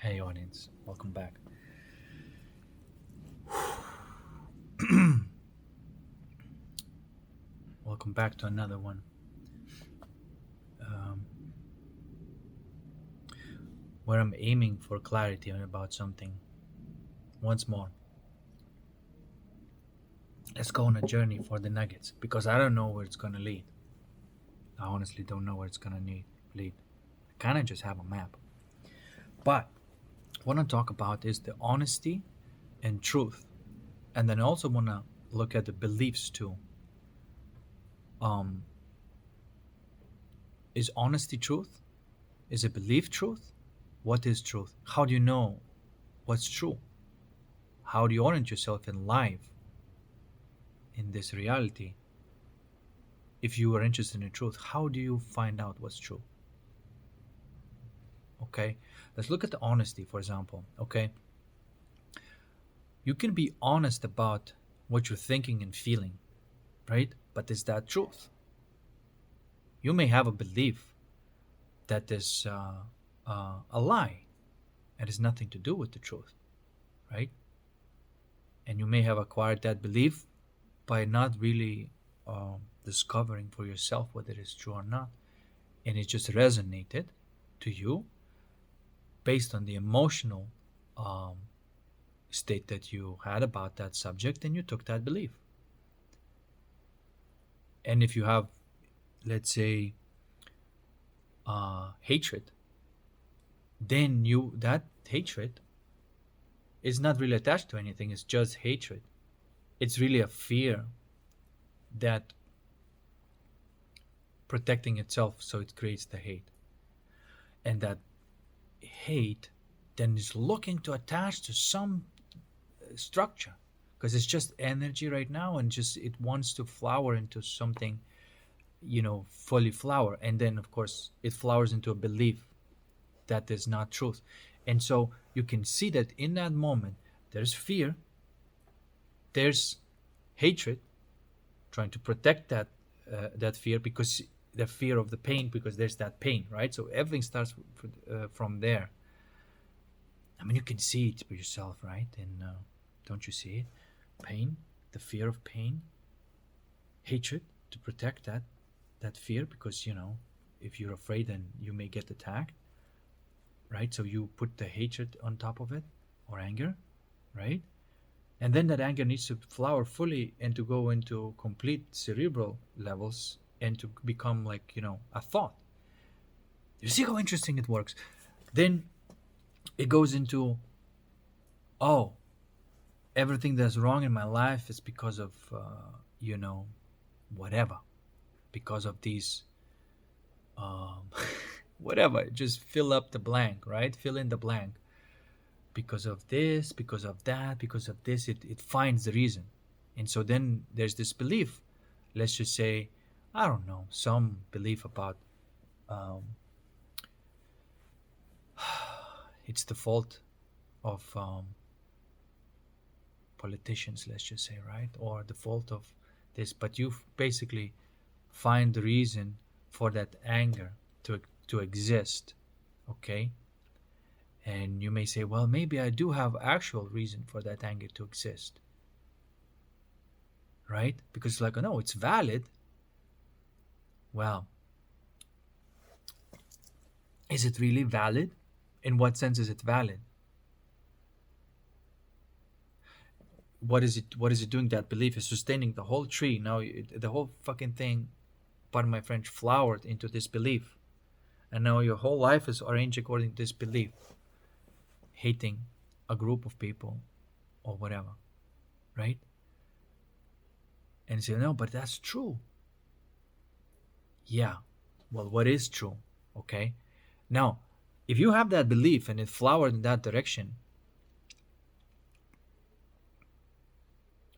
Hey audience, welcome back. Welcome back to another one. Um, where I'm aiming for clarity about something. Once more, let's go on a journey for the nuggets because I don't know where it's gonna lead. I honestly don't know where it's gonna lead. I kind of just have a map. But what I want to talk about is the honesty and truth, and then I also want to look at the beliefs too. Um, is honesty truth? Is a belief truth? What is truth? How do you know what's true? How do you orient yourself in life, in this reality? If you are interested in truth, how do you find out what's true? Okay, let's look at the honesty, for example. Okay, you can be honest about what you're thinking and feeling, right? But is that truth? You may have a belief that is a lie. It has nothing to do with the truth, right? And you may have acquired that belief by not really discovering for yourself whether it is true or not. And it just resonated to you based on the emotional um, state that you had about that subject, and you took that belief. And if you have, let's say, hatred, then you that hatred is not really attached to anything. It's just hatred. It's really a fear that protecting itself, so it creates the hate, and that hate then is looking to attach to some structure because it's just energy right now, and just it wants to flower into something, fully flower, and then of course it flowers into a belief that is not truth. And so you can see that in that moment there's fear, there's hatred, trying to protect that fear, because the fear of the pain, because there's that pain, right? So everything starts from there. I mean, you can see it for yourself, right? And don't you see it? Pain, the fear of pain, hatred to protect that fear, because if you're afraid, then you may get attacked, right? So you put the hatred on top of it, or anger, right? And then that anger needs to flower fully and to go into complete cerebral levels and to become like a thought. You see how interesting it works. Then it goes into, oh, everything that's wrong in my life is because of you know whatever, because of these um, whatever. Just fill up the blank, right? Fill in the blank. Because of this, because of that, because of this, it finds the reason. And so then there's this belief, let's just say, I don't know, some belief about um, it's the fault of politicians, let's just say, right? Or the fault of this. But you basically find the reason for that anger to exist, okay? And you may say, well, maybe I do have actual reason for that anger to exist, right? Because like, no, it's valid. Well, is it really valid? In what sense is it valid? What is it doing? That belief is sustaining the whole tree. Now the whole fucking thing, pardon my French, flowered into this belief. And now your whole life is arranged according to this belief, hating a group of people or whatever, right? And you say, no, but that's true. Yeah. Well, what is true? Okay. Now, if you have that belief and it flowered in that direction,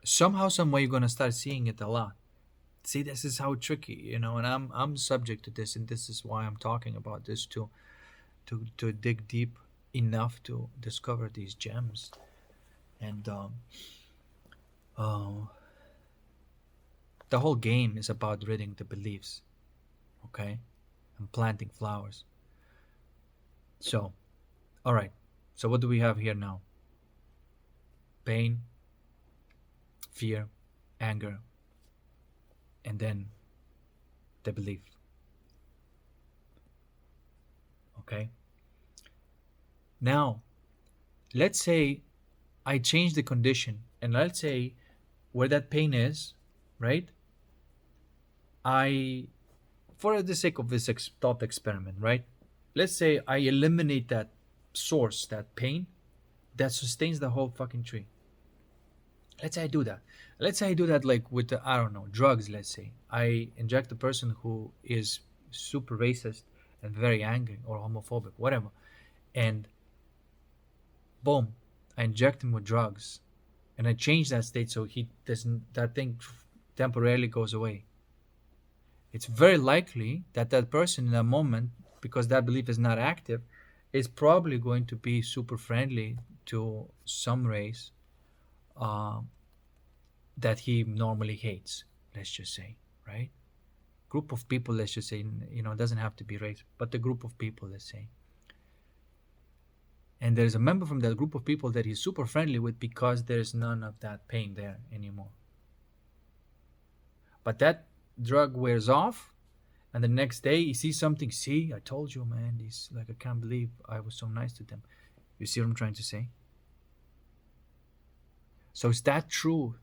somehow, some way, you're gonna start seeing it a lot. See, this is how tricky, and I'm subject to this, and this is why I'm talking about this, to dig deep enough to discover these gems. And uh, the whole game is about ridding the beliefs, okay, and planting flowers. So, all right. So what do we have here now? Pain, fear, anger, and then the belief. Okay? Now, let's say I change the condition, and let's say where that pain is, right? I, for the sake of this thought experiment, right? Let's say I eliminate that source, that pain that sustains the whole fucking tree. Let's say I do that. Let's say I do that like with the, I don't know, drugs. Let's say I inject a person who is super racist and very angry or homophobic, whatever, and boom, I inject him with drugs, and I change that state so he doesn't, that thing temporarily goes away. It's very likely that that person in that moment, because that belief is not active, is probably going to be super friendly to some race uh, that he normally hates. Let's just say, right? Group of people. Let's just say, it doesn't have to be race, but the group of people. Let's say, and there's a member from that group of people that he's super friendly with because there's none of that pain there anymore. But that drug wears off, and the next day he sees something. See, I told you, man. He's like, I can't believe I was so nice to them. You see what I'm trying to say? So is that true?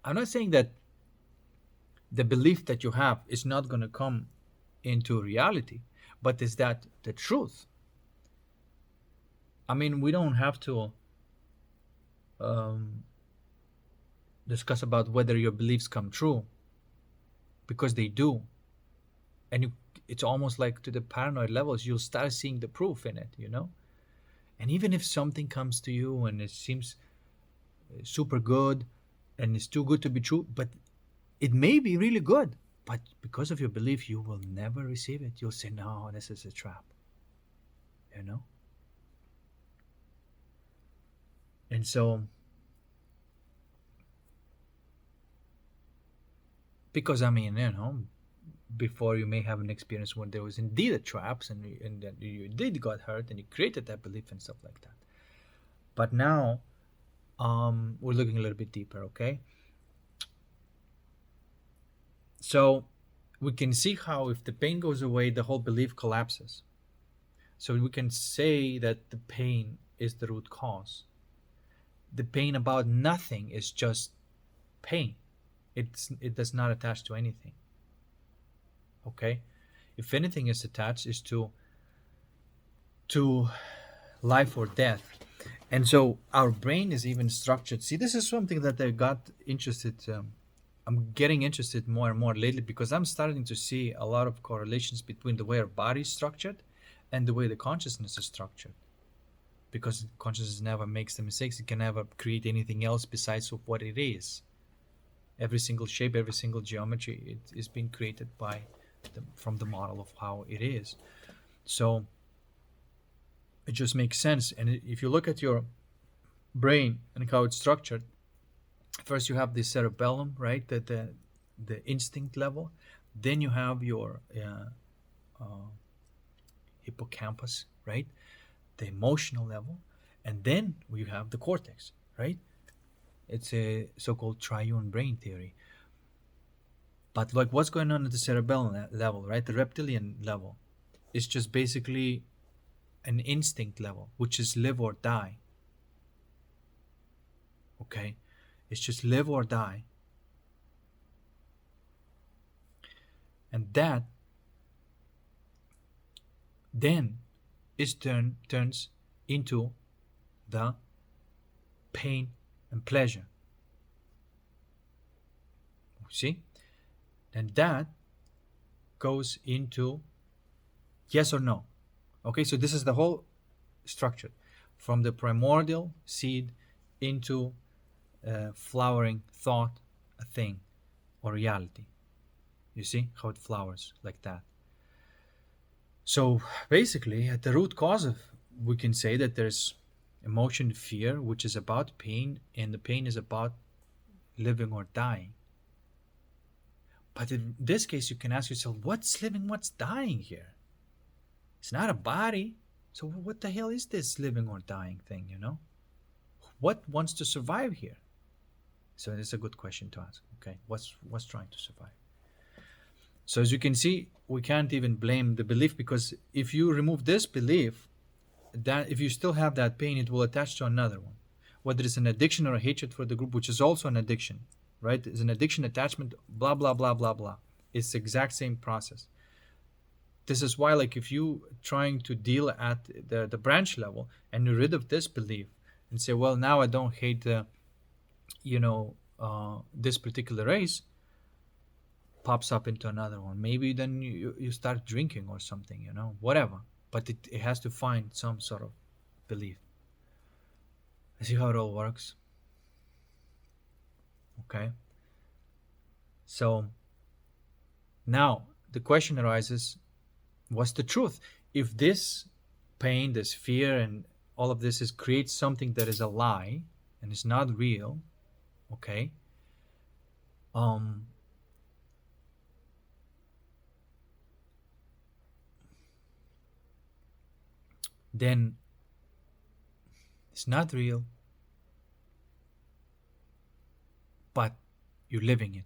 I'm not saying that the belief that you have is not going to come into reality, but is that the truth? I mean, we don't have to um, discuss about whether your beliefs come true, because they do. And it's almost like to the paranoid levels, you'll start seeing the proof in it. And even if something comes to you and it seems super good and it's too good to be true, but it may be really good, but because of your belief, you will never receive it. You'll say, no, this is a trap. And so, because I mean, before you may have an experience when there was indeed a traps and that you did got hurt and you created that belief and stuff like that. But now, we're looking a little bit deeper, okay? So we can see how if the pain goes away, the whole belief collapses. So we can say that the pain is the root cause. The pain about nothing is just pain. It does not attach to anything. Okay? If anything is attached, is to life or death. And so our brain is even structured. See, this is something that I got interested. I'm getting interested more and more lately because I'm starting to see a lot of correlations between the way our body is structured and the way the consciousness is structured. Because consciousness never makes the mistakes. It can never create anything else besides of what it is. Every single shape, every single geometry, it is being created from the model of how it is. So it just makes sense. And if you look at your brain and how it's structured, first you have the cerebellum, right? The instinct level. Then you have your hippocampus, right? The emotional level, and then we have the cortex, right? It's a so-called triune brain theory. But like, what's going on at the cerebellum level, right? The reptilian level is just basically an instinct level, which is live or die. Okay, it's just live or die, and that then turns into the pain and pleasure. See? And that goes into yes or no. Okay, so this is the whole structure from the primordial seed into flowering thought, a thing, or reality. You see how it flowers like that. So basically, at the root cause of, we can say that there's emotion, fear, which is about pain, and the pain is about living or dying. But in this case, you can ask yourself, what's living, what's dying here? It's not a body. So what the hell is this living or dying thing, What wants to survive here? So it's a good question to ask. Okay, what's trying to survive? So as you can see, we can't even blame the belief, because if you remove this belief, that if you still have that pain, it will attach to another one, whether it's an addiction or a hatred for the group, which is also an addiction, right? It's an addiction, attachment, blah blah blah blah blah. It's the exact same process. This is why, like, if you trying to deal at the branch level and you're rid of this belief and say, well, now I don't hate this particular race, pops up into another one. Maybe then you start drinking or something, whatever. But it has to find some sort of belief. See how it all works? Okay. So now the question arises, what's the truth? If this pain, this fear, and all of this creates something that is a lie and is not real, okay, then it's not real, but you're living it.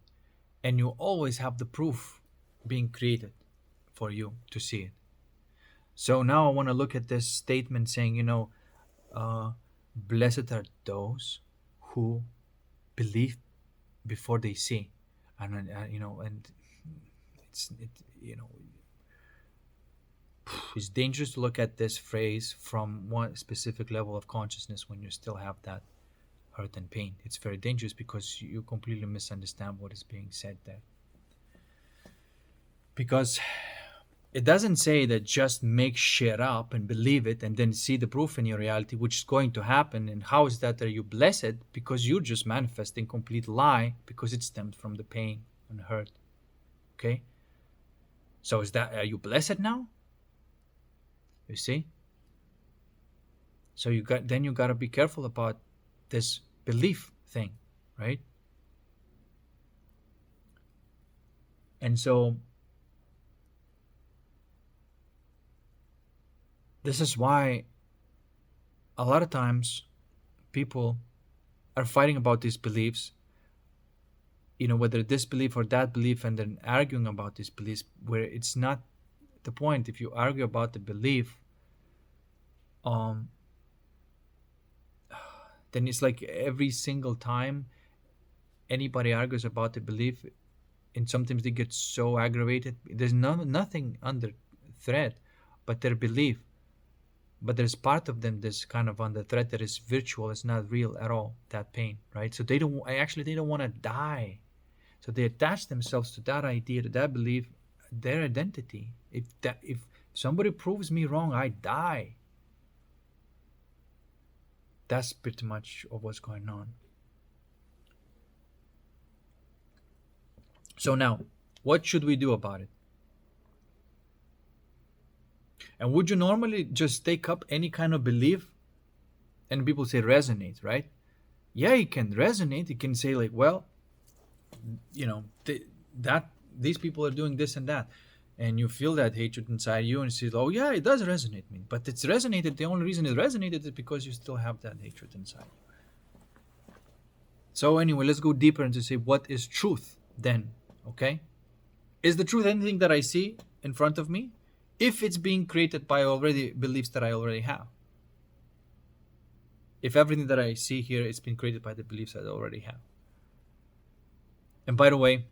And you always have the proof being created for you to see it. So now I want to look at this statement saying, blessed are those who believe before they see. And, and it's dangerous to look at this phrase from one specific level of consciousness when you still have that hurt and pain. It's very dangerous because you completely misunderstand what is being said there. Because it doesn't say that just make shit up and believe it and then see the proof in your reality, which is going to happen. And how is that? Are you blessed? Because you're just manifesting complete lie because it stemmed from the pain and hurt. Okay? So are you blessed now? You see? So you got to be careful about this belief thing, right? And so this is why a lot of times people are fighting about these beliefs, whether this belief or that belief, and then arguing about these beliefs, where it's not the point. If you argue about the belief, then it's like every single time anybody argues about the belief, and sometimes they get so aggravated. There's nothing under threat but their belief. But there's part of them that's kind of under threat that is virtual. It's not real at all, that pain, right? So they don't want to die. So they attach themselves to that idea, to that belief, their identity. If somebody proves me wrong, I die. That's pretty much of what's going on. So now, what should we do about it? And would you normally just take up any kind of belief? And people say resonate, right? Yeah, it can resonate. It can say like, well, these people are doing this and that. And you feel that hatred inside you and say, oh yeah, it does resonate me. But it's resonated. The only reason it resonated is because you still have that hatred inside. So anyway, let's go deeper into say, what is truth then? Okay? Is the truth anything that I see in front of me? If it's being created by already beliefs that I already have. If everything that I see here is being created by the beliefs that I already have. And by the way,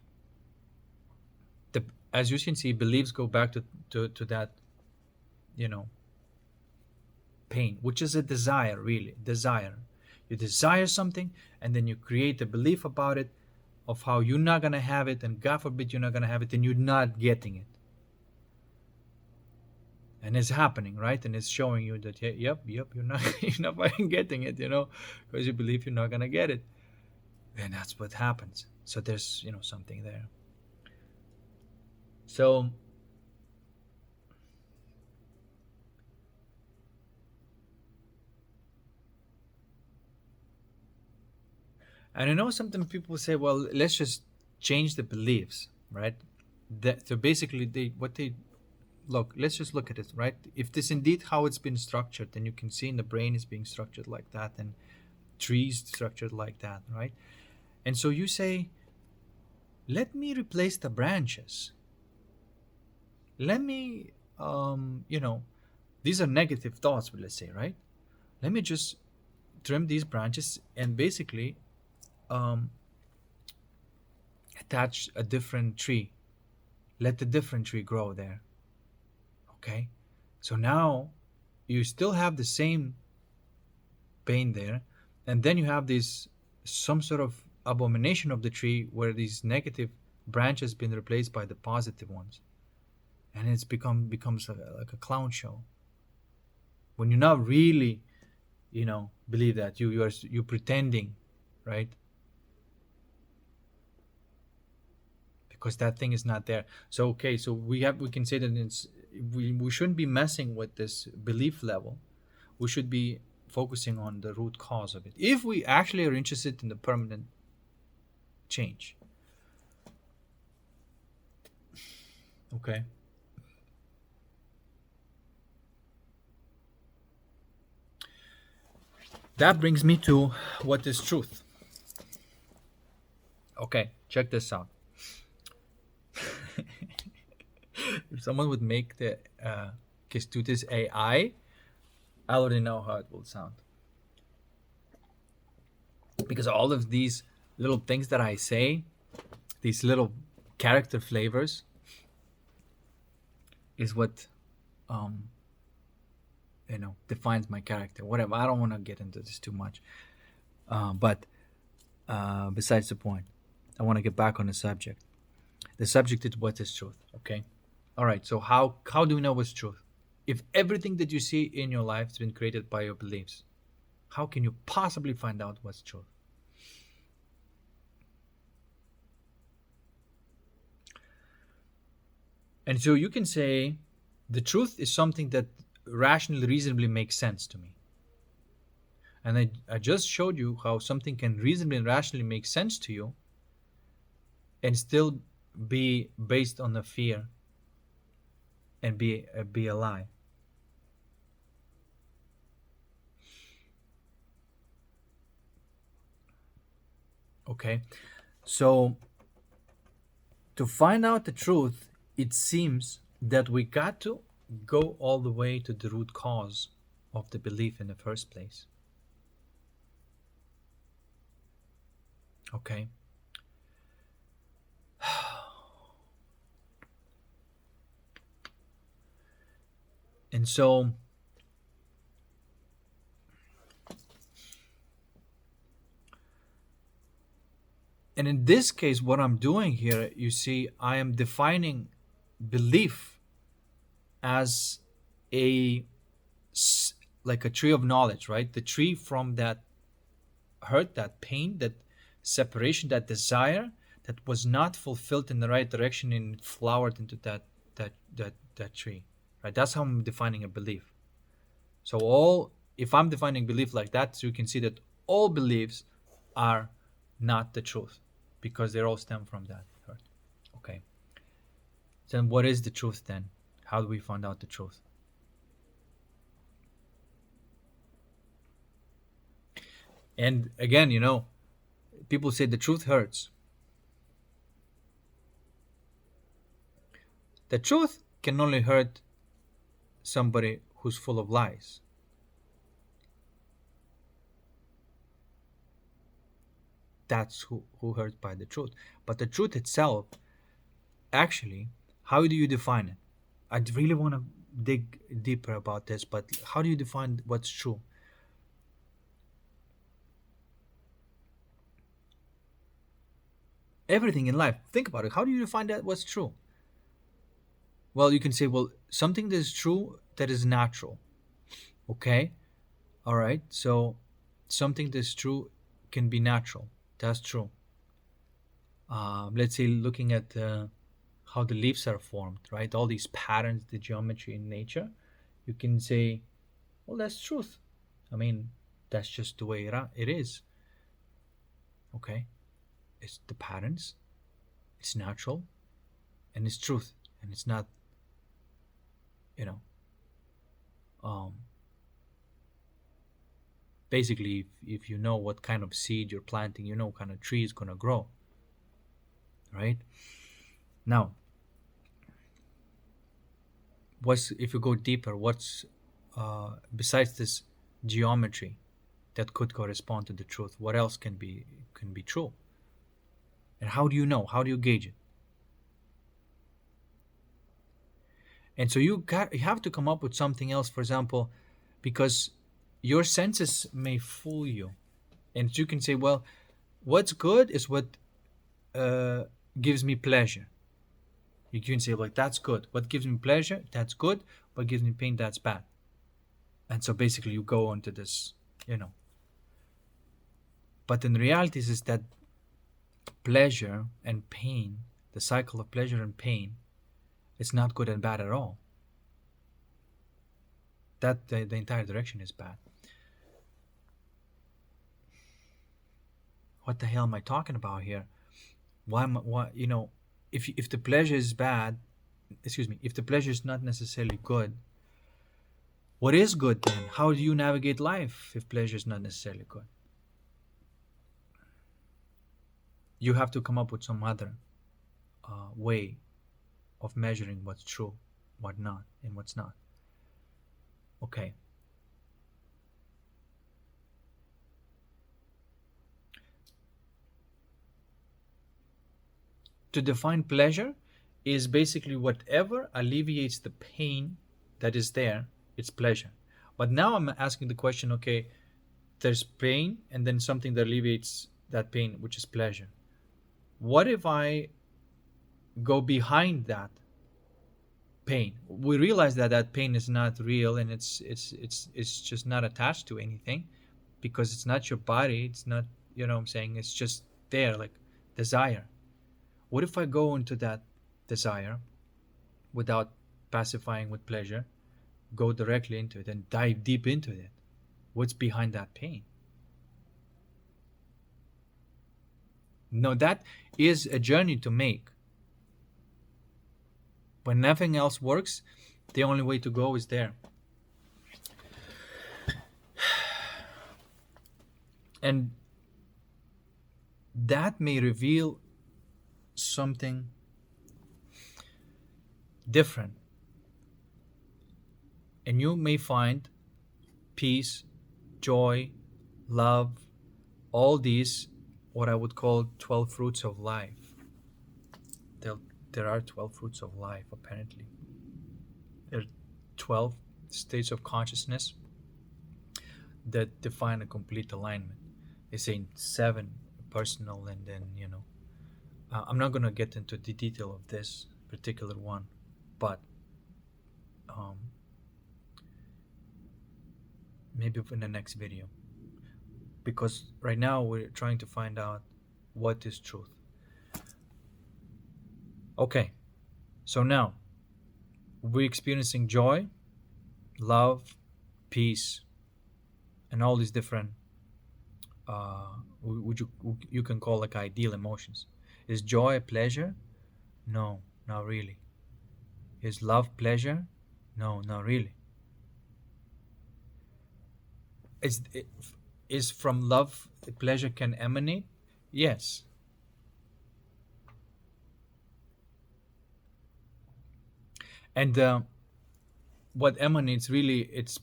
as you can see, beliefs go back to that, pain, which is a desire, really. Desire. You desire something, and then you create a belief about it, of how you're not going to have it, and God forbid you're not going to have it, and you're not getting it. And it's happening, right? And it's showing you that, yep, you're not fucking getting it, because you believe you're not going to get it. And that's what happens. So there's, something there. So, and I know sometimes people say, well, let's just change the beliefs, right? So basically, look, let's just look at it, right? If this indeed how it's been structured, then you can see in the brain is being structured like that, and trees structured like that, right? And so you say, let me replace the branches. Let me, you know, these are negative thoughts, but let's say, right? Let me just trim these branches and basically um, attach a different tree. Let the different tree grow there. Okay? So now you still have the same pain there, and then you have this some sort of abomination of the tree where these negative branches been replaced by the positive ones, and it's becomes like a clown show when you not really, believe that you're pretending, right? Because that thing is not there. So okay, so we can say that we shouldn't be messing with this belief level. We should be focusing on the root cause of it if we actually are interested in the permanent change. Okay. That brings me to what is truth. Okay, check this out. If someone would make the Kestutis AI, I already know how it will sound. Because all of these little things that I say, these little character flavors, is what um, defines my character. Whatever. I don't want to get into this too much. But besides the point, I want to get back on the subject. The subject is what is truth. Okay. All right. So how do we know what's truth? If everything that you see in your life has been created by your beliefs, how can you possibly find out what's truth? And so you can say the truth is something that rationally, reasonably makes sense to me. And I just showed you how something can reasonably and rationally make sense to you and still be based on a fear and be a lie. Okay, so to find out the truth, it seems that we got to go all the way to the root cause of the belief in the first place. Okay. And so and in this case, what I'm doing here, you see, I am defining belief as a like a tree of knowledge, right? The tree from that hurt, that pain, that separation, that desire that was not fulfilled in the right direction and flowered into that tree, right? That's how I'm defining a belief. So if I'm defining belief like that, so you can see that all beliefs are not the truth because they all stem from that hurt. Okay. Then what is the truth then? How do we find out the truth? And again, people say the truth hurts. The truth can only hurt somebody who's full of lies. That's who hurt by the truth. But the truth itself, actually, how do you define it? I really want to dig deeper about this, but how do you define what's true? Everything in life, think about it. How do you define that what's true? Well, you can say, well, something that is true that is natural. Okay? All right. So something that's true can be natural. That's true. Let's say looking at how the leaves are formed, right? All these patterns, the geometry in nature, you can say, well, that's truth. I mean, that's just the way it is. Okay? It's the patterns, it's natural, and it's truth, and it's not You know, um, basically, if you know what kind of seed you're planting, you know what kind of tree is going to grow, right? Now, what's if you go deeper? What's besides this geometry that could correspond to the truth? What else can be true? And how do you know? How do you gauge it? And so you have to come up with something else. For example, because your senses may fool you, and you can say, well, what's good is what uh, gives me pleasure. You can say, like, that's good. What gives me pleasure, that's good. What gives me pain, that's bad. And so basically, you go into this, you know. But in reality, is that pleasure and pain, the cycle of pleasure and pain, it's not good and bad at all. That the entire direction is bad. What the hell am I talking about here? Why, if the pleasure is bad, excuse me, if the pleasure is not necessarily good, what is good then? How do you navigate life if pleasure is not necessarily good? You have to come up with some other way of measuring what's true, what not, and what's not. Okay. To define pleasure is basically whatever alleviates the pain that is there, it's pleasure. But now I'm asking the question, okay, there's pain and then something that alleviates that pain, which is pleasure. What if I go behind that pain? We realize that that pain is not real, and it's just not attached to anything, because it's not your body, it's not, what I'm saying, it's just there, like desire. What if I go into that desire without pacifying with pleasure, go directly into it and dive deep into it? What's behind that pain? No, that is a journey to make. When nothing else works, the only way to go is there. And that may reveal something different. And you may find peace, joy, love, all these, what I would call 12 fruits of life. There are 12 fruits of life, apparently. There are 12 states of consciousness that define a complete alignment. They say 7 personal, and then, I'm not going to get into the detail of this particular one, but maybe in the next video, because right now we're trying to find out what is truth. Okay, so now we're experiencing joy, love, peace, and all these different would you can call like ideal emotions. Is joy a pleasure? No, not really. Is love pleasure? No, not really. Is from love pleasure can emanate? Yes. And what emanates really, it's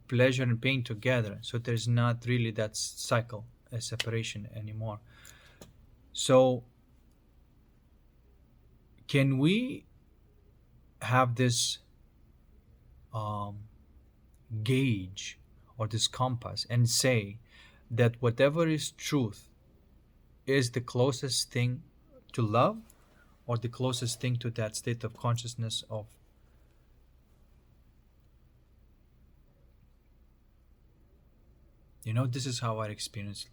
pleasure and pain together. So there's not really that cycle, a separation anymore. So can we have this gauge or this compass and say that whatever is truth is the closest thing to love, or the closest thing to that state of consciousness of this is how I experience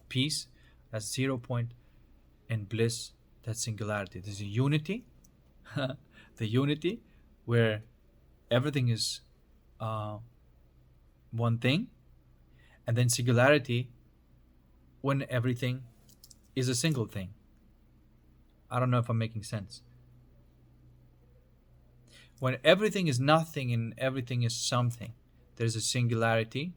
peace, that's 0 point, and bliss, that's singularity. There's a unity, the unity where everything is one thing, and then singularity when everything is a single thing. I don't know if I'm making sense. When everything is nothing and everything is something, there's a singularity,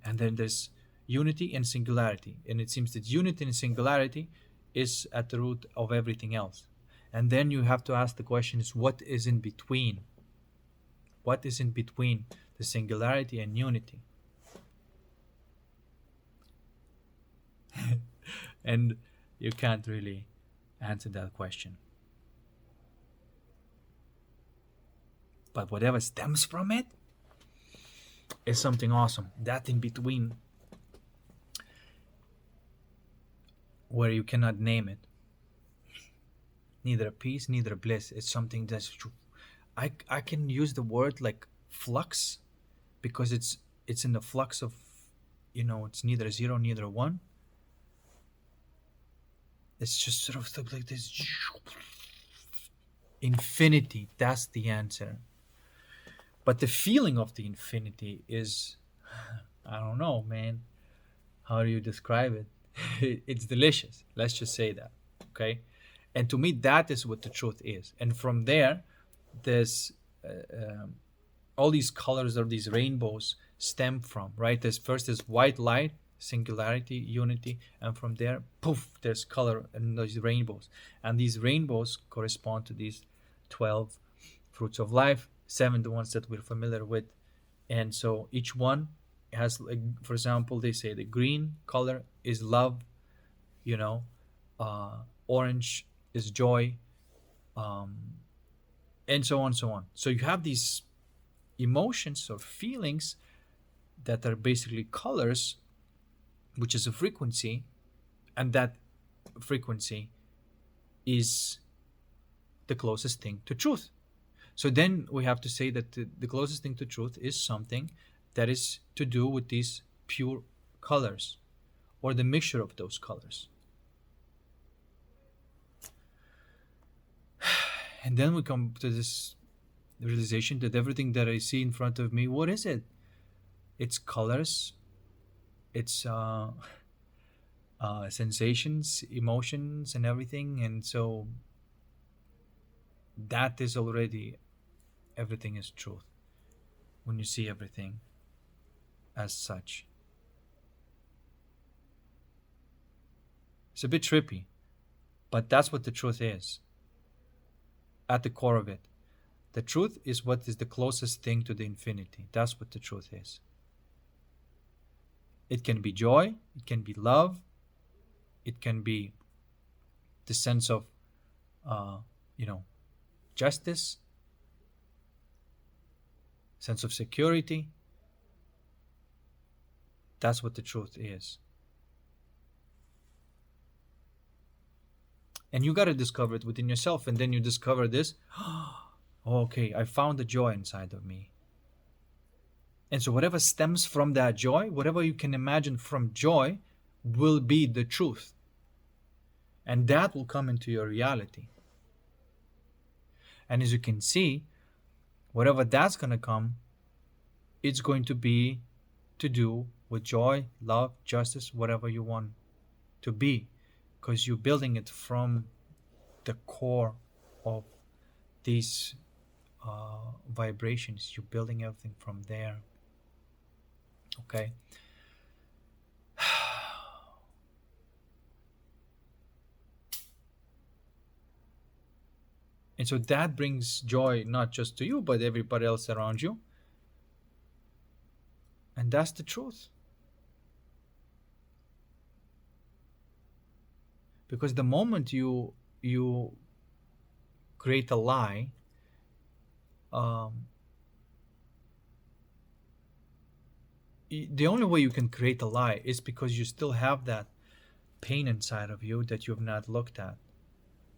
and then there's unity and singularity. And it seems that unity and singularity is at the root of everything else. And then you have to ask the question is, what is in between? What is in between the singularity and unity? And you can't really answer that question. But whatever stems from it is something awesome. That in between, where you cannot name it. Neither a peace, neither a bliss. It's something that's I can use the word like flux, because it's in the flux of, it's neither zero, neither one. It's just sort of like this infinity. That's the answer. But the feeling of the infinity is, I don't know, man. How do you describe it? It's delicious. Let's just say that. Okay. And to me, that is what the truth is. And from there, there's all these colors or these rainbows stem from, right? There's first is white light, singularity, unity, and from there, poof, there's color and those rainbows. And these rainbows correspond to these 12 fruits of life, 7 the ones that we're familiar with. And so each one has, like, for example, they say the green color is love, orange is joy, and so on, so on. So you have these emotions or feelings that are basically colors, which is a frequency, and that frequency is the closest thing to truth. So then we have to say that the closest thing to truth is something that is to do with these pure colors, or the mixture of those colors. And then we come to this realization that everything that I see in front of me, what is it? It's colors, it's sensations, emotions, and everything. And so that is already, everything is truth when you see everything as such. It's a bit trippy, but that's what the truth is at the core of it. The truth is what is the closest thing to the infinity. That's what the truth is. It can be joy, it can be love, it can be the sense of, justice, sense of security. That's what the truth is. And you got to discover it within yourself. And then you discover this. Okay, I found the joy inside of me. And so whatever stems from that joy, whatever you can imagine from joy, will be the truth. And that will come into your reality. And as you can see, whatever that's going to come, it's going to be to do with joy, love, justice, whatever you want to be. Because you're building it from the core of these vibrations. You're building everything from there. Okay. And so that brings joy not just to you, but everybody else around you. And that's the truth. Because the moment you create a lie, the only way you can create a lie is because you still have that pain inside of you that you have not looked at.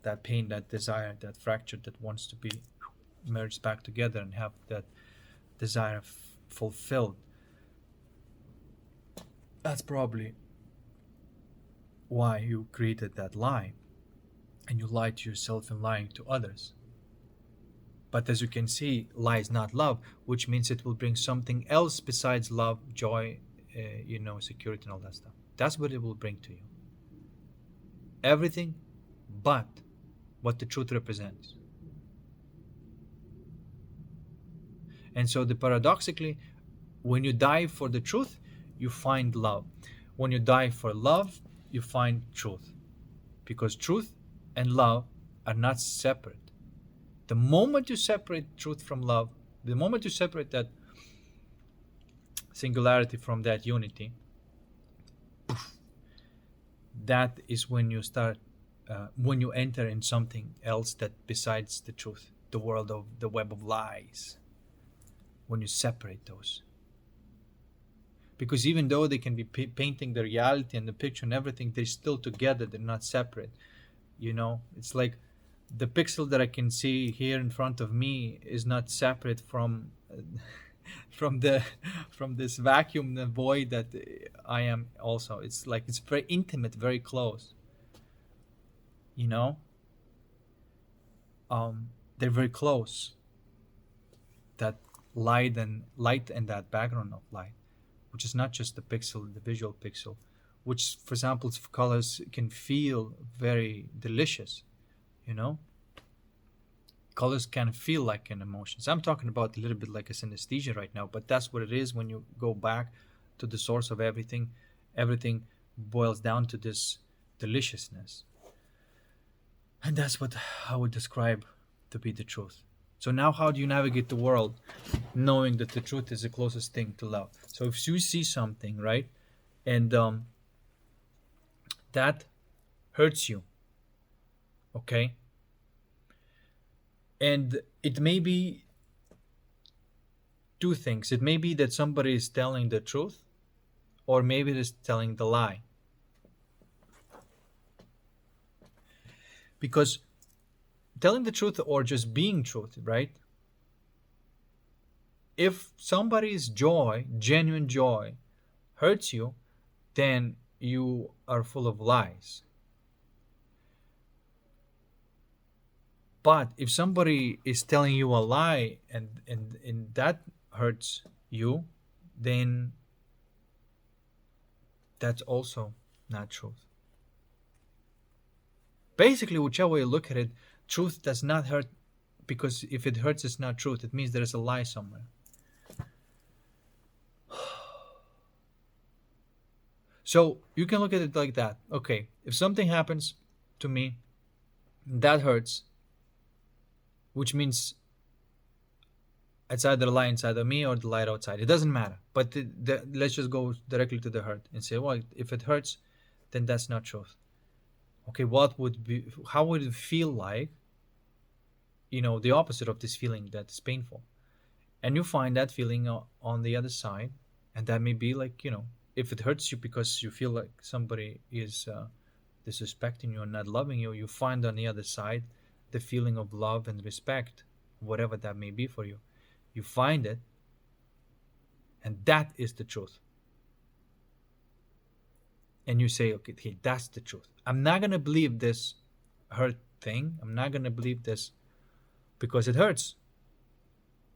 That pain, that desire, that fracture that wants to be merged back together and have that desire fulfilled. That's probably why you created that lie, and you lied to yourself and lying to others. But as you can see, lie is not love, which means it will bring something else besides love, joy, security, and all that stuff. That's what it will bring to you. Everything but what the truth represents. And so, the paradoxically, when you die for the truth, you find love. When you die for love, you find truth. Because truth and love are not separate. The moment you separate truth from love, the moment you separate that singularity from that unity, that is when you start, when you enter in something else that besides the truth, the world of the web of lies. When you separate those, because even though they can be painting the reality and the picture and everything, they're still together. They're not separate. It's like the pixel that I can see here in front of me is not separate from from the from this vacuum, the void that I am also. It's like it's very intimate, very close. You know, they're very close. That light and that background of light, which is not just the pixel, the visual pixel, which, for example, colors can feel very delicious. You know, colors can feel like an emotion. So I'm talking about a little bit like a synesthesia right now, but that's what it is when you go back to the source of everything. Everything boils down to this deliciousness. And that's what I would describe to be the truth. So now how do you navigate the world knowing that the truth is the closest thing to love? So if you see something, right, and that hurts you, okay, and it may be two things. It may be that somebody is telling the truth, or maybe it is telling the lie. Because telling the truth or just being truth, right? If somebody's joy, genuine joy, hurts you, then you are full of lies. But if somebody is telling you a lie and that hurts you, then that's also not truth. Basically, whichever way you look at it, truth does not hurt, because if it hurts, it's not truth. It means there is a lie somewhere. So you can look at it like that. Okay, if something happens to me that hurts, which means it's either the lie inside of me or the light outside. It doesn't matter. But let's just go directly to the hurt and say, well, if it hurts, then that's not truth. Okay, how would it feel like, the opposite of this feeling that is painful? And you find that feeling on the other side. And that may be like, if it hurts you because you feel like somebody is disrespecting you and not loving you, you find on the other side the feeling of love and respect, whatever that may be for you. You find it, and that is the truth. And you say, okay, that's the truth. I'm not going to believe this hurt thing. I'm not going to believe this because it hurts.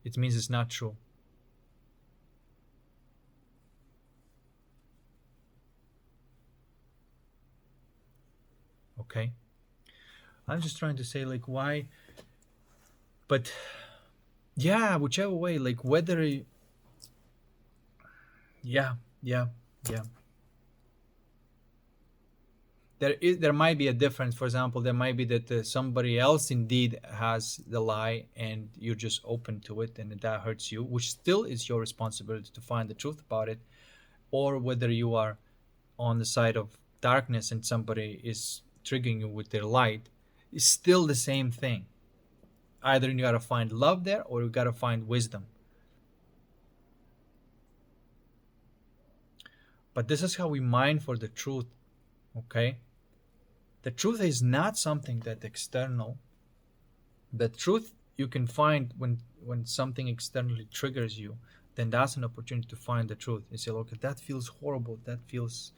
It means it's not true. Okay? I'm just trying to say, like, why? But yeah, whichever way, like, whether yeah, yeah, yeah, there might be a difference. For example, there might be that somebody else indeed has the lie and you're just open to it and that hurts you, which still is your responsibility to find the truth about it. Or whether you are on the side of darkness and somebody is triggering you with their light, is still the same thing. Either you gotta find love there or you gotta find wisdom. But this is how we mine for the truth. Okay, the truth is not something that external. The truth you can find when something externally triggers you, then that's an opportunity to find the truth. You say, okay, that feels horrible, that feels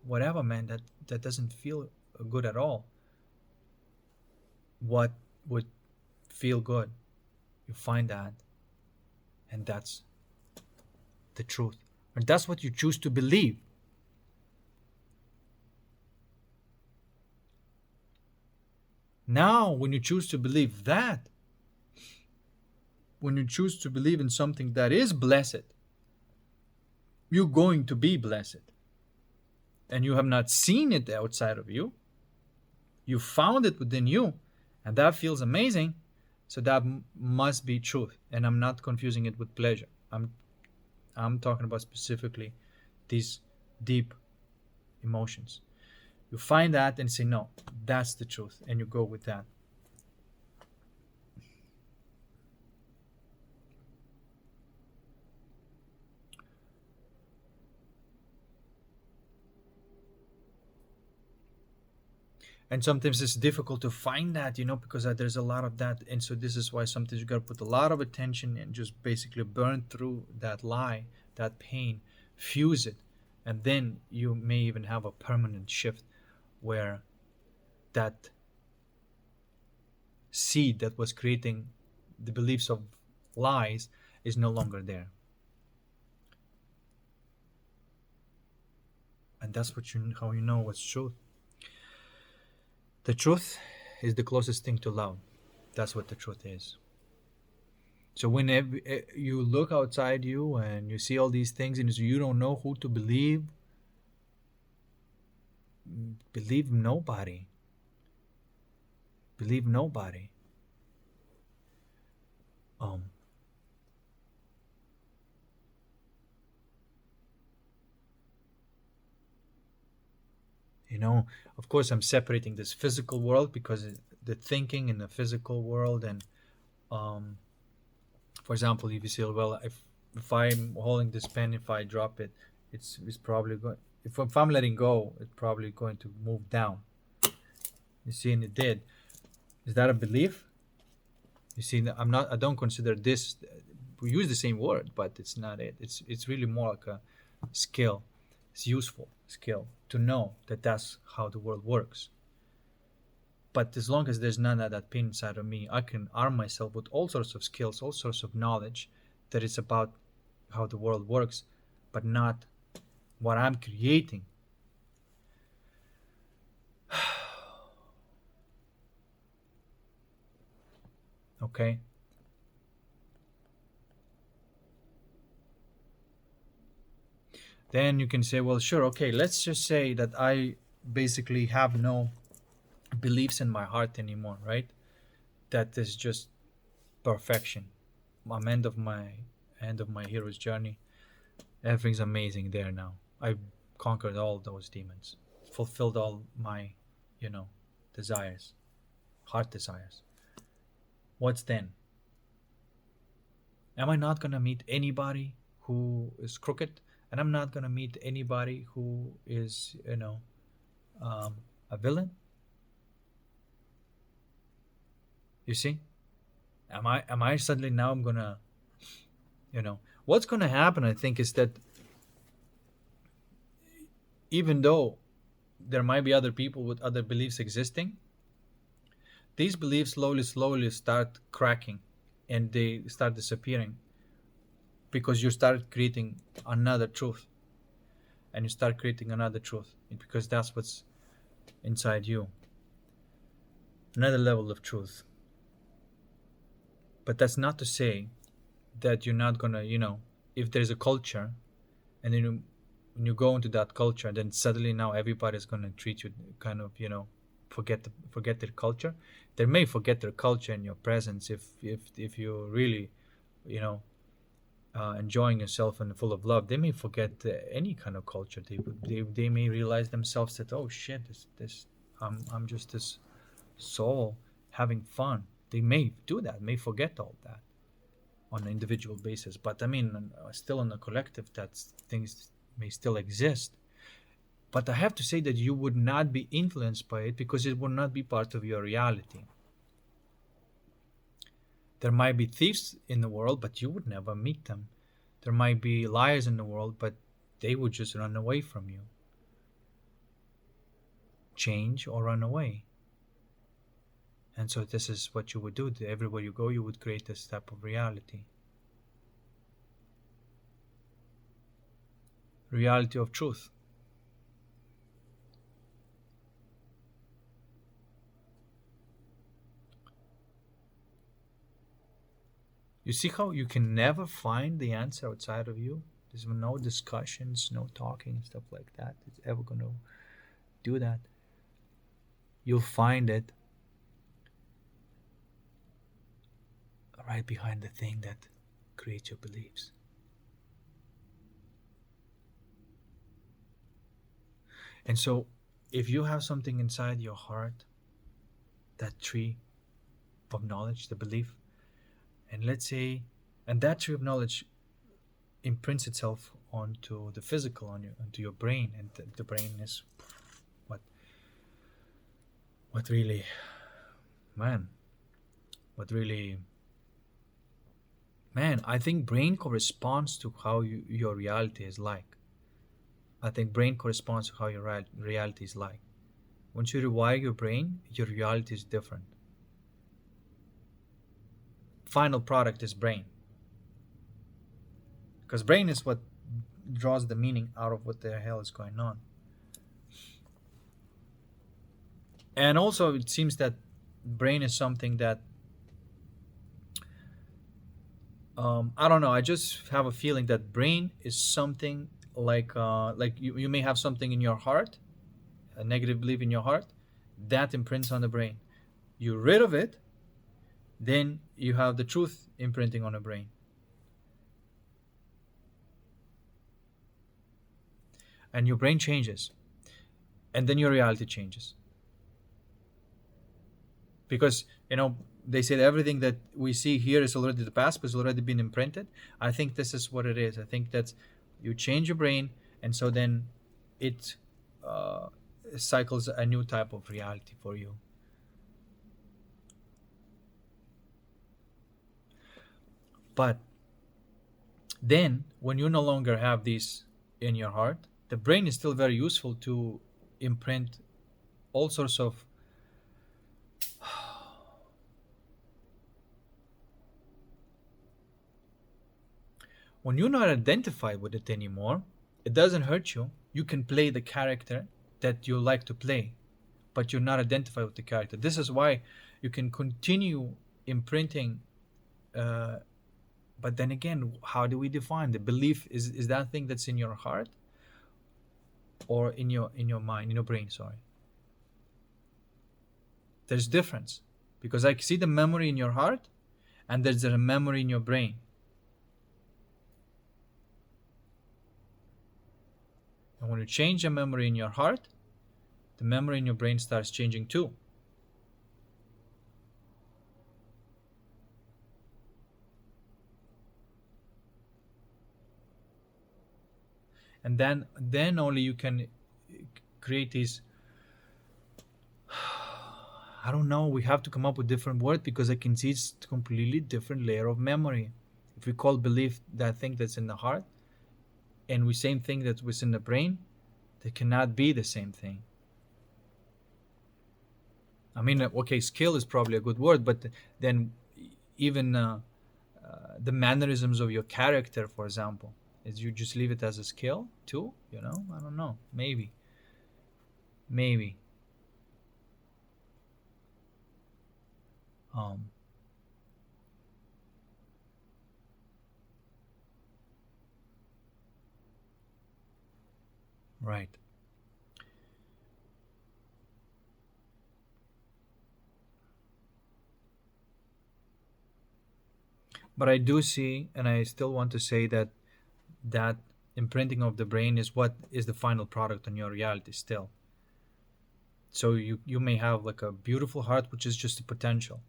whatever, man, that doesn't feel good at all. What would feel good? You find that, and that's the truth, and that's what you choose to believe. Now when you choose to believe that, when you choose to believe in something that is blessed, you're going to be blessed. And you have not seen it outside of you. You found it within you, and that feels amazing. So that must be truth. And I'm not confusing it with pleasure. I'm talking about specifically these deep emotions. You find that and say, no, that's the truth, and you go with that. And sometimes it's difficult to find that, because there's a lot of that. And so this is why sometimes you got to put a lot of attention and just basically burn through that lie, that pain, fuse it, and then you may even have a permanent shift where that seed that was creating the beliefs of lies is no longer there. And that's how you know what's truth. The truth is the closest thing to love. That's what the truth is. So when you look outside you and you see all these things and you don't know who to believe nobody. Believe nobody. Um, of course, I'm separating this physical world because the thinking in the physical world, and for example, if you say, well, if I'm holding this pen, if I drop it, it's probably going. If I'm letting go, it's probably going to move down. You see, and it did. Is that a belief? You see, I don't consider this. We use the same word, but it's not it. It's really more like a skill. It's useful skill to know that that's how the world works. But as long as there's none of that pain inside of me, I can arm myself with all sorts of skills, all sorts of knowledge that it's about how the world works, but not what I'm creating. Okay? Then you can say, well, sure, okay, let's just say that I basically have no beliefs in my heart anymore, right? That is just perfection. I'm end of my hero's journey. Everything's amazing there now. I've conquered all those demons, fulfilled all my, desires, heart desires. What's then? Am I not gonna meet anybody who is crooked? And I'm not gonna meet anybody who is, um, a villain? You see? Am I suddenly now I'm gonna, what's gonna happen? I think is that even though there might be other people with other beliefs existing, these beliefs slowly start cracking, and they start disappearing because you start creating another truth, and you start creating another truth because that's what's inside you, another level of truth. But that's not to say that you're not gonna, if there's a culture, and then when you go into that culture, then suddenly now everybody's gonna treat you kind of, forget their culture. They may forget their culture in your presence if you're really, you know, enjoying yourself and full of love. They may forget any kind of culture. They may realize themselves that, oh shit, this I'm just this soul having fun. They may do that, may forget all that on an individual basis. But I mean, still on a collective, that things may still exist. But I have to say that you would not be influenced by it because it would not be part of your reality. There might be thieves in the world, but you would never meet them. There might be liars in the world, but they would just run away from you. Change or run away. And so this is what you would do. Everywhere you go, you would create this type of reality. Reality of truth. You You see how you can never find the answer outside of you? There's no discussions, no talking, stuff like that. It's ever going to do that. You'll find it right behind the thing that creates your beliefs. And so, if you have something inside your heart, that tree of knowledge, the belief, and let's say, and that tree of knowledge imprints itself onto the physical, onto your brain, and the brain is what really, man, what really, man, I think brain corresponds to how your reality is like. I think brain corresponds to how your reality is like. Once you rewire your brain, your reality is different. Final product is brain. Because brain is what draws the meaning out of what the hell is going on. And also, it seems that brain is something that I don't know. I just have a feeling that brain is something like you may have something in your heart, a negative belief in your heart, that imprints on the brain. You're rid of it, then you have the truth imprinting on the brain. And your brain changes, and then your reality changes. Because they say that everything that we see here is already the past, but it's already been imprinted. I think this is what it is. I think that you change your brain, and so then it cycles a new type of reality for you. But then, when you no longer have these in your heart, the brain is still very useful to imprint all sorts of when you're not identified with it anymore, it doesn't hurt you. You can play the character that you like to play, but you're not identified with the character. This is why you can continue imprinting. But then again, how do we define the belief? Is that thing that's in your heart, or in your mind, in your brain? Sorry. There's difference, because I see the memory in your heart, and there's a memory in your brain. And when you change a memory in your heart, the memory in your brain starts changing too. And then only you can create these, I don't know, we have to come up with different words, because I can see it's a completely different layer of memory. If we call belief that thing that's in the heart, and we same thing that was in the brain, they cannot be the same thing. I mean, okay, skill is probably a good word, but then even the mannerisms of your character, for example, is you just leave it as a skill too? I don't know. Maybe. Right. But I do see, and I still want to say that imprinting of the brain is what is the final product on your reality still. So you may have like a beautiful heart, which is just a potential,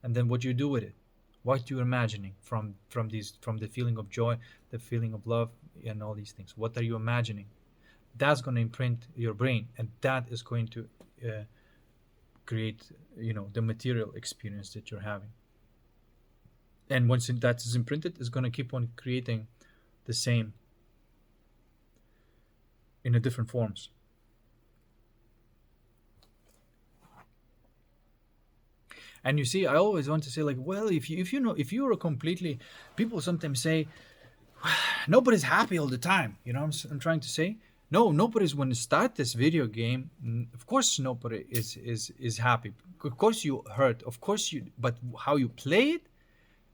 and then what you do with it, what you're imagining from the feeling of joy, the feeling of love, and all these things. What are you imagining? That's going to imprint your brain, and that is going to create the material experience that you're having. And once that is imprinted, it's going to keep on creating the same in a different forms. And you see, I always want to say, like, well, if you're a completely, people sometimes say nobody's happy all the time. I'm trying to say, no, nobody's, when you start this video game, of course nobody is happy. Of course you hurt, of course but how you play it,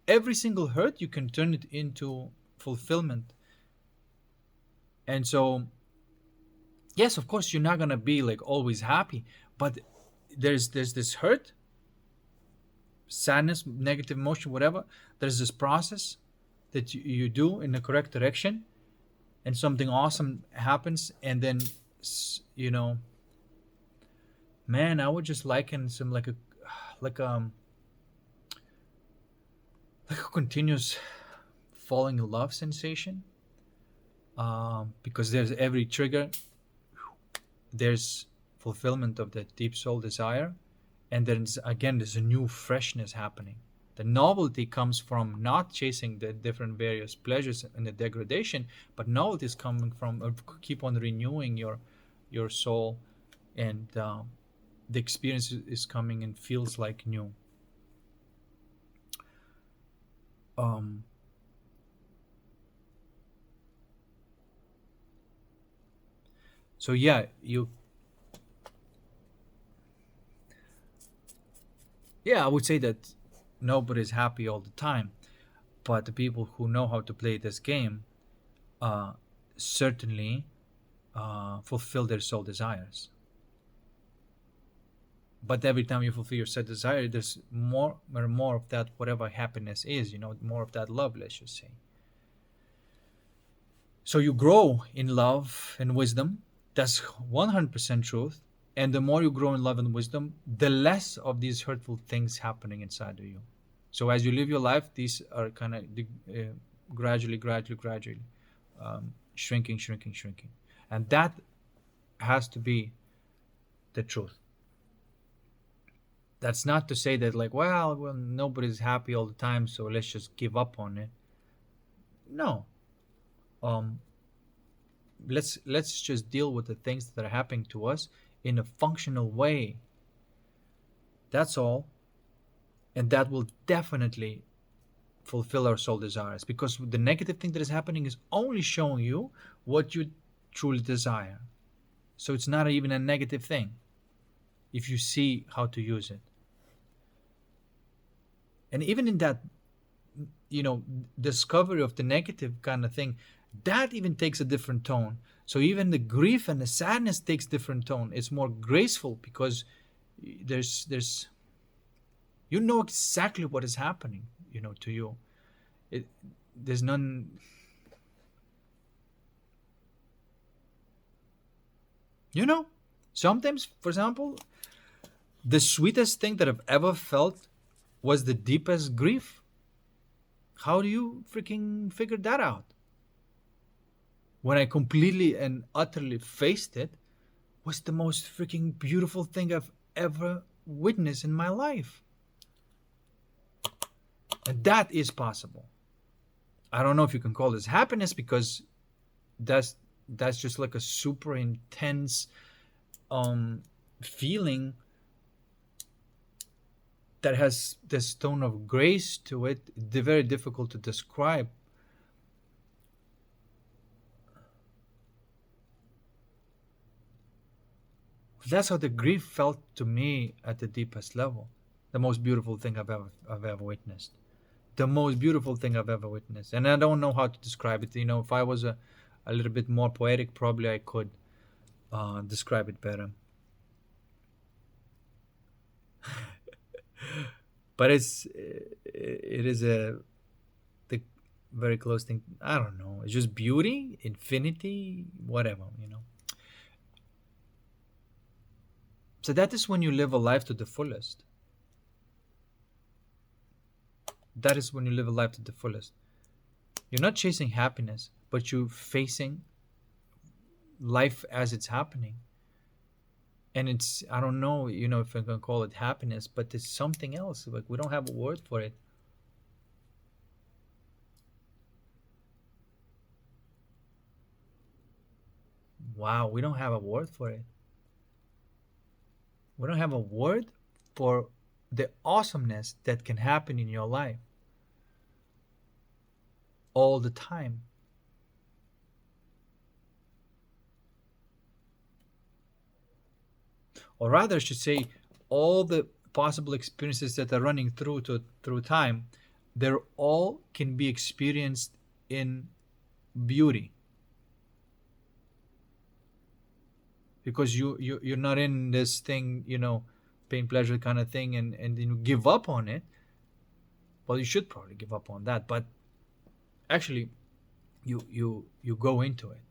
every single hurt you can turn it into fulfillment. And so, yes, of course, you're not gonna be like always happy, but there's this hurt, sadness, negative emotion, whatever. There's this process that you do in the correct direction, and something awesome happens, and then you know, man, I would just liken some like um like a continuous falling in love sensation, because there's every trigger, there's fulfillment of that deep soul desire, and then again there's a new freshness happening. The novelty comes from not chasing the different various pleasures and the degradation, but novelty is coming from keep on renewing your soul, and the experience is coming and feels like new. um so yeah, I would say that nobody's happy all the time, but the people who know how to play this game uh certainly fulfill their soul desires. But every time you fulfill your soul desire, there's more and more of that, whatever happiness is, more of that love, let's just say. So you grow in love and wisdom. That's 100% truth. And the more you grow in love and wisdom, the less of these hurtful things happening inside of you. So as you live your life, these are kind of gradually shrinking, shrinking, shrinking. And that has to be the truth. That's not to say that, like, well, nobody's happy all the time, so let's just give up on it. No. Um, let's just deal with the things that are happening to us in a functional way. That's all. And that will definitely fulfill our soul desires, because the negative thing that is happening is only showing you what you truly desire. So it's not even a negative thing if you see how to use it. And even in that, discovery of the negative kind of thing, that even takes a different tone. So even the grief and the sadness takes different tone. It's more graceful, because there's you know exactly what is happening, to you. It there's none. Sometimes, for example, the sweetest thing that I've ever felt was the deepest grief. How do you freaking figure that out? When I completely and utterly faced it, was the most freaking beautiful thing I've ever witnessed in my life. And that is possible. I don't know if you can call this happiness, because that's just like a super intense feeling that has this tone of grace to it. They're very difficult to describe. That's how the grief felt to me at the deepest level. The most beautiful thing I've ever witnessed. The most beautiful thing I've ever witnessed. And I don't know how to describe it. If I was a little bit more poetic, probably I could describe it better. But it is the very close thing. I don't know. It's just beauty, infinity, whatever. So that is when you live a life to the fullest. That is when you live a life to the fullest. You're not chasing happiness, but you're facing life as it's happening. And it's, I don't know, if I can call it happiness, but it's something else. Like, we don't have a word for it. Wow, we don't have a word for it. We don't have a word for the awesomeness that can happen in your life all the time. Or rather, I should say, all the possible experiences that are running through time, they're all can be experienced in beauty, because you're not in this thing, pain pleasure kind of thing, and give up on it. Well, you should probably give up on that, but actually you go into it.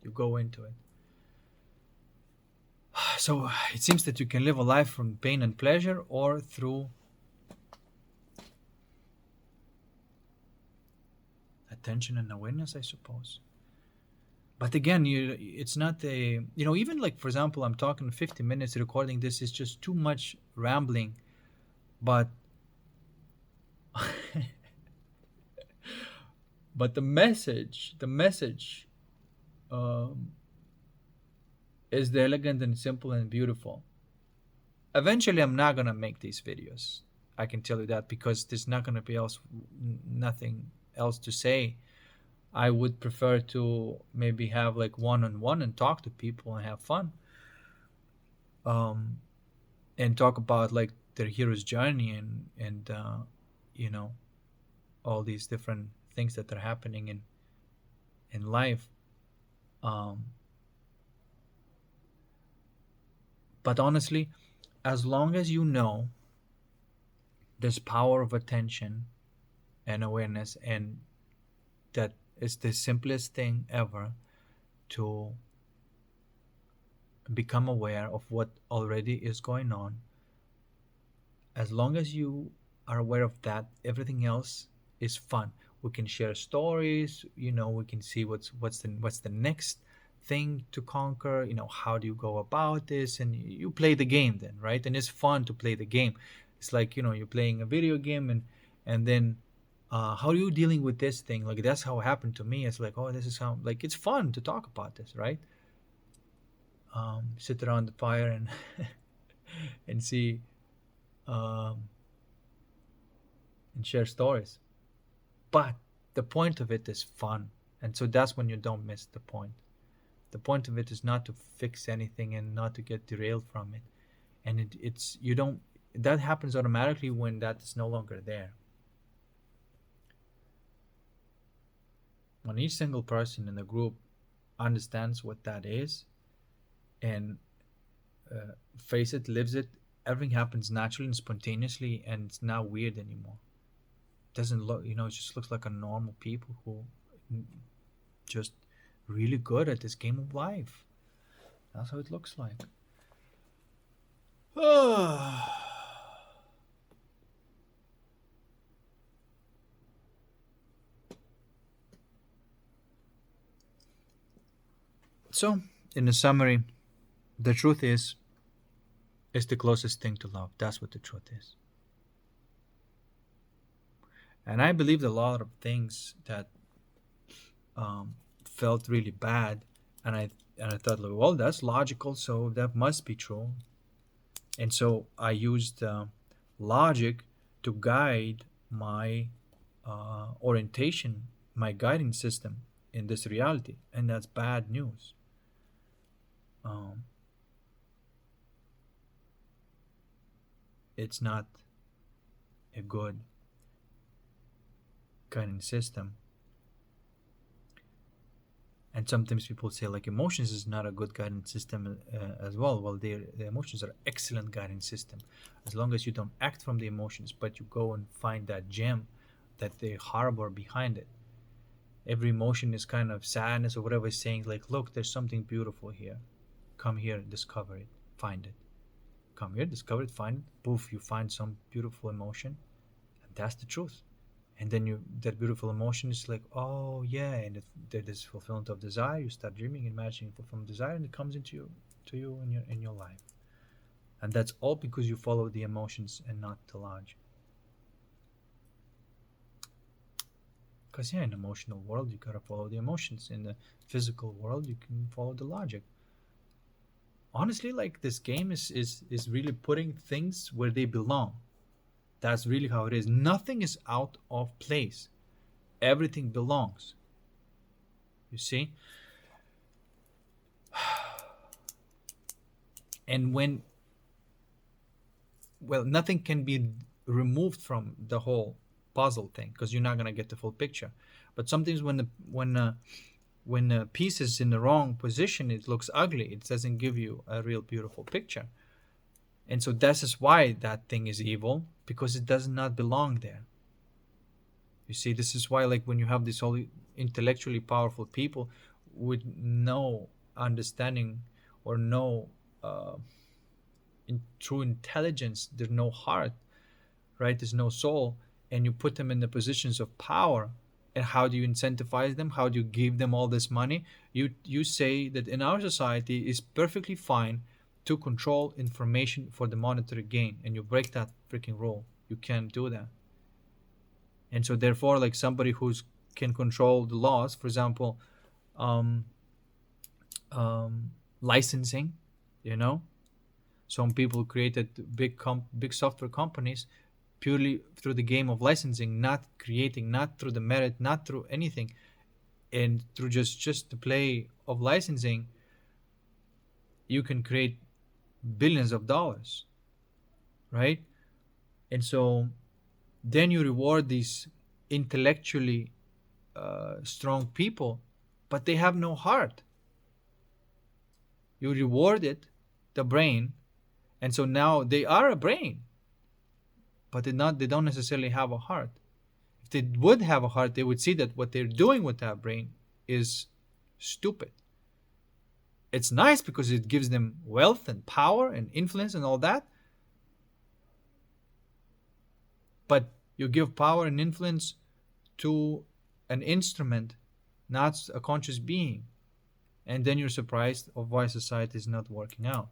So it seems that you can live a life from pain and pleasure, or through attention and awareness, I suppose. But again, it's not a, even like, for example, I'm talking 50 minutes recording this is just too much rambling. But but the message um, is the elegant and simple and beautiful. Eventually, I'm not gonna make these videos. I can tell you that, because there's not gonna be nothing else to say. I would prefer to maybe have like one-on-one and talk to people and have fun, um, and talk about like their hero's journey, and you know all these different things that are happening in life. Um, but honestly, as long as you know there's power of attention and awareness, and that is the simplest thing ever to become aware of what already is going on. As long as you are aware of that, everything else is fun. We can share stories, we can see what's the next thing to conquer. How do you go about this, and you play the game then, right? And it's fun to play the game. It's like, you're playing a video game, and then how are you dealing with this thing? Like, that's how it happened to me. It's like, oh, this is how, like, it's fun to talk about this, right? Sit around the fire and and see, um, and share stories. But the point of it is fun, and so that's when you don't miss the point. The point of it is not to fix anything and not to get derailed from it. And it's you don't that happens automatically when that is no longer there. When each single person in the group understands what that is, and face it, lives it, everything happens naturally and spontaneously, and it's not weird anymore. It doesn't look, it just looks like a normal people who just really good at this game of life. That's how it looks like. So, in a summary, the truth is the closest thing to love. That's what the truth is. And I believed a lot of things that felt really bad, and I thought, like, well, that's logical, so that must be true. And so I used logic to guide my orientation, my guiding system in this reality, and that's bad news. Um, it's not a good guiding system. And sometimes people say, like, emotions is not a good guidance system as well. Well, the emotions are excellent guiding system, as long as you don't act from the emotions, but you go and find that gem that they harbor behind it. Every emotion is kind of sadness or whatever, is saying, like, look, there's something beautiful here. Come here, discover it, find it. Come here, discover it, find it. Poof, you find some beautiful emotion, and that's the truth. And then that beautiful emotion is like, oh yeah, and there is fulfillment of desire. You start dreaming, imagining fulfillment of desire, and it comes into you in your life. And that's all because you follow the emotions and not the logic. Because yeah, in the emotional world you gotta follow the emotions. In the physical world you can follow the logic. Honestly, like, this game is really putting things where they belong. That's really how it is. Nothing is out of place. Everything belongs. You see? And nothing can be removed from the whole puzzle thing, because you're not gonna get the full picture. But sometimes when the piece is in the wrong position, it looks ugly. It doesn't give you a real beautiful picture. And so this is why that thing is evil, because it does not belong there. You see, this is why, like, when you have these all intellectually powerful people with no understanding or no true intelligence, there's no heart, right? There's no soul, and you put them in the positions of power. And how do you incentivize them? How do you give them all this money? You say that in our society it's perfectly fine to control information for the monetary gain, and you break that freaking rule. You can't do that. And so therefore, like, somebody who's can control the laws, for example, um, licensing, you know, some people created big software companies purely through the game of licensing, not creating, not through the merit, not through anything, and through just the play of licensing, you can create billions of dollars, right? And so then you reward these intellectually strong people, but they have no heart. You rewarded the brain, and so now they are a brain, but they don't necessarily have a heart. If they would have a heart, they would see that what they're doing with that brain is stupid. It's nice because it gives them wealth and power and influence and all that, but you give power and influence to an instrument, not a conscious being, and then you're surprised of why society is not working out.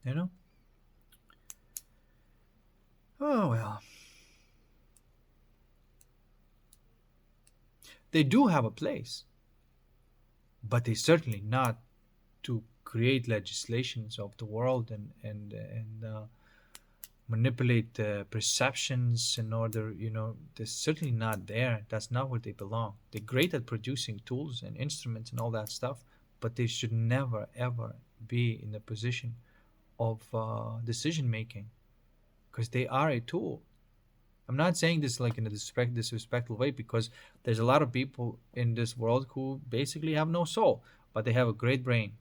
You know? Oh well. They do have a place, but they certainly not to create legislations of the world and manipulate perceptions in order, they're certainly not there. That's not where they belong. They're great at producing tools and instruments and all that stuff, but they should never ever be in the position of decision making, because they are a tool. I'm not saying this like in a disrespectful way, because there's a lot of people in this world who basically have no soul, but they have a great brain.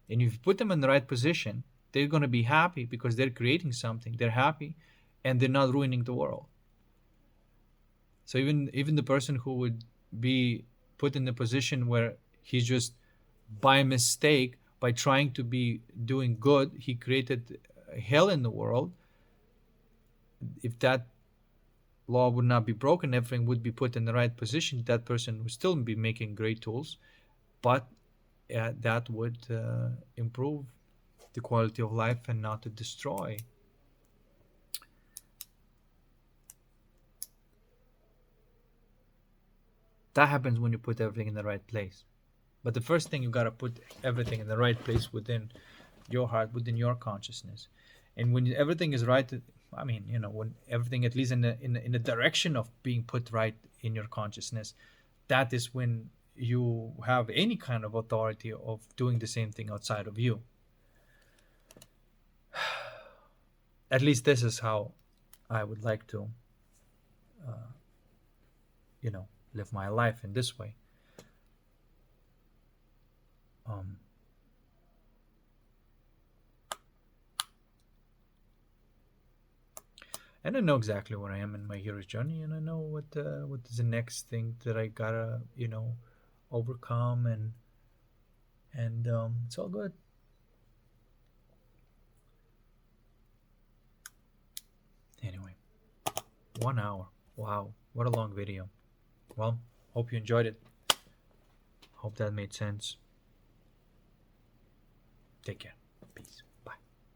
And if you put them in the right position, they're going to be happy because they're creating something. They're happy, and they're not ruining the world. So even the person who would be put in the position where he's just by mistake, by trying to be doing good, he created hell in the world. If that law would not be broken, everything would be put in the right position, that person would still be making great tools, but that would improve the quality of life and not to destroy. That happens when you put everything in the right place. But the first thing, you got to put everything in the right place within your heart, within your consciousness. And when everything is right, I mean, when everything, at least in the direction of being put right in your consciousness, that is when you have any kind of authority of doing the same thing outside of you. At least this is how I would like to, live my life in this way. And I know exactly where I am in my hero's journey, and I know what is the next thing that I gotta overcome, and it's all good. Anyway, 1 hour. Wow, what a long video. Well, hope you enjoyed it. Hope that made sense. Take care. Peace.